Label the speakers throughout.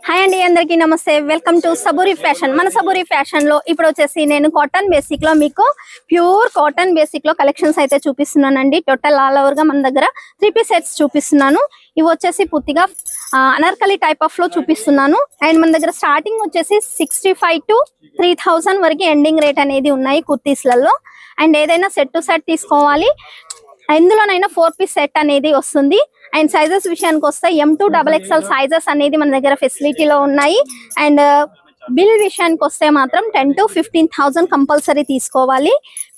Speaker 1: Hi అండి, అందరికీ నమస్తే. Welcome to Saburi fashion. మన సబూరి ఫ్యాషన్ లో ఇప్పుడు వచ్చేసి నేను కాటన్ బేసిక్ లో మీకు ప్యూర్ కాటన్ బేసిక్ లో కలెక్షన్స్ అయితే చూపిస్తున్నానండి. టోటల్ ఆల్ ఓవర్ గా మన దగ్గర 3 పీస్ సెట్స్ చూపిస్తున్నాను. ఇవి వచ్చేసి పూర్తిగా అనార్కలి టైప్ ఆఫ్ లో చూపిస్తున్నాను. అండ్ మన దగ్గర స్టార్టింగ్ వచ్చేసి 65 to 3000 వరకు ఎండింగ్ రేట్ అనేది ఉన్నాయి కుర్తీస్లలో. అండ్ ఏదైనా సెట్ టు సెట్ తీసుకోవాలి, ఎందులోనైనా 4 పీస్ సెట్ అనేది వస్తుంది. అండ్ సైజెస్ విషయానికి వస్తే M2 XXL సైజెస్ అనేది మన దగ్గర ఫెసిలిటీలో ఉన్నాయి. అండ్ బిల్ విషయానికి వస్తే మాత్రం 10 to 15,000 కంపల్సరీ తీసుకోవాలి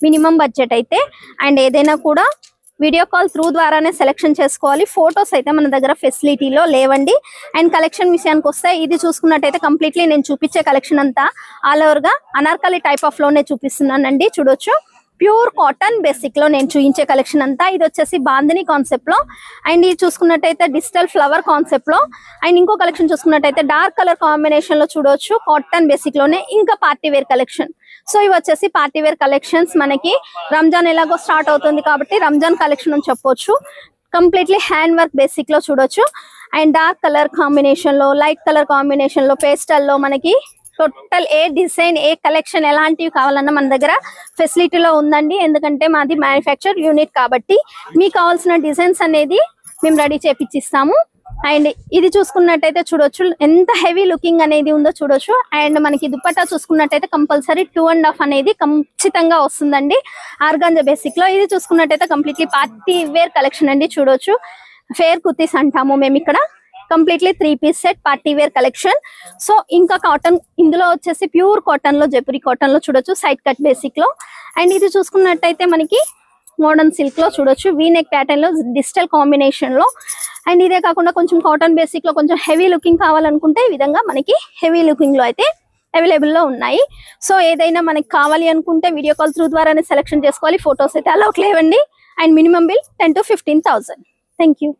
Speaker 1: మినిమం బడ్జెట్ అయితే. అండ్ ఏదైనా కూడా వీడియో కాల్ త్రూ ద్వారానే సెలెక్షన్ చేసుకోవాలి. ఫొటోస్ అయితే మన దగ్గర ఫెసిలిటీలో లేవండి. అండ్ కలెక్షన్ విషయానికి వస్తే ఇది చూసుకున్నట్టయితే కంప్లీట్లీ నేను చూపించే కలెక్షన్ అంతా ఆల్ ఓవర్ గా అనార్కలి టైప్ ఆఫ్ లోనే చూపిస్తున్నానండి. చూడొచ్చు, ప్యూర్ కాటన్ బేసిక్ లో నేను చూపించే కలెక్షన్ అంతా. ఇది వచ్చేసి బాందిని కాన్సెప్ట్ లో. అండ్ ఇది చూసుకున్నట్టయితే డిజిటల్ ఫ్లవర్ కాన్సెప్ట్ లో. అండ్ ఇంకో కలెక్షన్ చూసుకున్నట్టయితే డార్క్ కలర్ కాంబినేషన్ లో చూడొచ్చు, కాటన్ బేసిక్ లోనే. ఇంకా పార్టీ వేర్ కలెక్షన్. సో ఇవి వచ్చేసి పార్టీ వేర్ కలెక్షన్స్. మనకి రంజాన్ ఎలాగో స్టార్ట్ అవుతుంది కాబట్టి రంజాన్ కలెక్షన్ అని చెప్పొచ్చు. కంప్లీట్లీ హ్యాండ్ వర్క్ బేసిక్ లో చూడొచ్చు. అండ్ డార్క్ కలర్ కాంబినేషన్ లో, లైట్ కలర్ కాంబినేషన్ లో, పేస్టల్ లో మనకి టోటల్ ఏ డిజైన్ ఏ కలెక్షన్ ఎలాంటివి కావాలన్నా మన దగ్గర ఫెసిలిటీలో ఉందండి. ఎందుకంటే మాది మ్యానుఫ్యాక్చర్ యూనిట్ కాబట్టి మీకు కావాల్సిన డిజైన్స్ అనేది మేము రెడీ చేపిచ్చిస్తాము. అండ్ ఇది చూసుకున్నట్టయితే చూడొచ్చు ఎంత హెవీ లుకింగ్ అనేది ఉందో చూడొచ్చు. అండ్ మనకి దుపట్టా చూసుకున్నట్టయితే కంపల్సరీ 2.5 అనేది ఖచ్చితంగా వస్తుందండి ఆర్గాంజా బేసిక్ లో. ఇది చూసుకున్నట్టయితే కంప్లీట్లీ పార్టీ వేర్ కలెక్షన్ అండి. చూడొచ్చు, ఫేర్ కుర్తీస్ అంటాము మేము ఇక్కడ. Completely 3 piece set party wear collection. So ఇంకా కాటన్, ఇందులో వచ్చేసి ప్యూర్ కాటన్ లో, జైపురి కాటన్ లో చూడొచ్చు, సైడ్ కట్ బేసిక్ లో. అండ్ ఇది చూసుకున్నట్టయితే మనకి మోడర్న్ సిల్క్ లో చూడొచ్చు, వీనెక్ ప్యాటర్న్ లో, డిజిటల్ కాంబినేషన్ లో. అండ్ ఇదే కాకుండా కొంచెం కాటన్ బేసిక్ లో కొంచెం హెవీ లుకింగ్ కావాలనుకుంటే ఈ విధంగా మనకి హెవీ లుకింగ్ లో అయితే అవైలబుల్ లో ఉన్నాయి. సో ఏదైనా మనకి కావాలి అనుకుంటే వీడియో కాల్ త్రూ ద్వారానే సెలెక్షన్ చేసుకోవాలి. ఫొటోస్ అయితే అలౌట్ లేవండి. And minimum bill 10 to 15,000. Thank you.